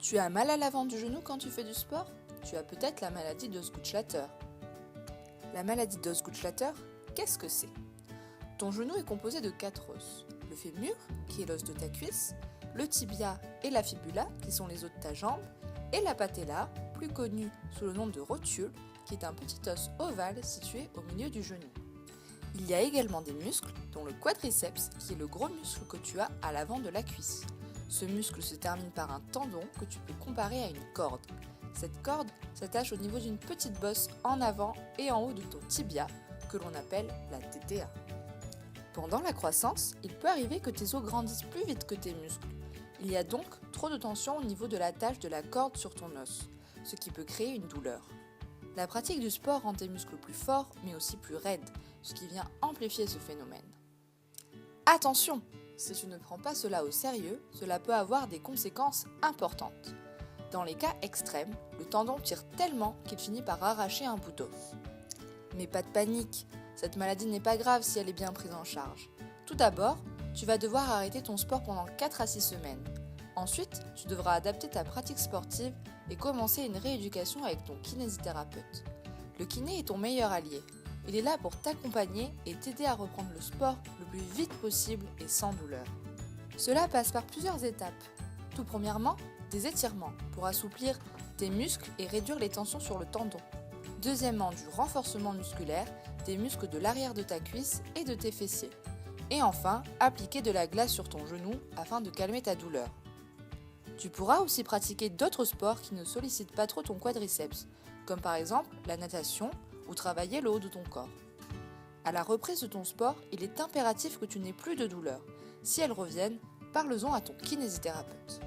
Tu as mal à l'avant du genou quand tu fais du sport? Tu as peut-être la maladie d'Osgood-Schlatter. La maladie d'Osgood-Schlatter, qu'est-ce que c'est? Ton genou est composé de 4 os. Le fémur, qui est l'os de ta cuisse, le tibia et la fibula, qui sont les os de ta jambe, et la patella, plus connue sous le nom de rotule, qui est un petit os ovale situé au milieu du genou. Il y a également des muscles, dont le quadriceps, qui est le gros muscle que tu as à l'avant de la cuisse. Ce muscle se termine par un tendon que tu peux comparer à une corde. Cette corde s'attache au niveau d'une petite bosse en avant et en haut de ton tibia, que l'on appelle la TTA. Pendant la croissance, il peut arriver que tes os grandissent plus vite que tes muscles. Il y a donc trop de tension au niveau de l'attache de la corde sur ton os, ce qui peut créer une douleur. La pratique du sport rend tes muscles plus forts, mais aussi plus raides, ce qui vient amplifier ce phénomène. Attention! Si tu ne prends pas cela au sérieux, cela peut avoir des conséquences importantes. Dans les cas extrêmes, le tendon tire tellement qu'il finit par arracher un bout d'os. Mais pas de panique, cette maladie n'est pas grave si elle est bien prise en charge. Tout d'abord, tu vas devoir arrêter ton sport pendant 4 à 6 semaines. Ensuite, tu devras adapter ta pratique sportive et commencer une rééducation avec ton kinésithérapeute. Le kiné est ton meilleur allié. Il est là pour t'accompagner et t'aider à reprendre le sport le plus vite possible et sans douleur. Cela passe par plusieurs étapes. Tout premièrement, des étirements pour assouplir tes muscles et réduire les tensions sur le tendon. Deuxièmement, du renforcement musculaire des muscles de l'arrière de ta cuisse et de tes fessiers. Et enfin, appliquer de la glace sur ton genou afin de calmer ta douleur. Tu pourras aussi pratiquer d'autres sports qui ne sollicitent pas trop ton quadriceps, comme par exemple la natation ou travailler le haut de ton corps. À la reprise de ton sport, il est impératif que tu n'aies plus de douleur. Si elles reviennent, parle-en à ton kinésithérapeute.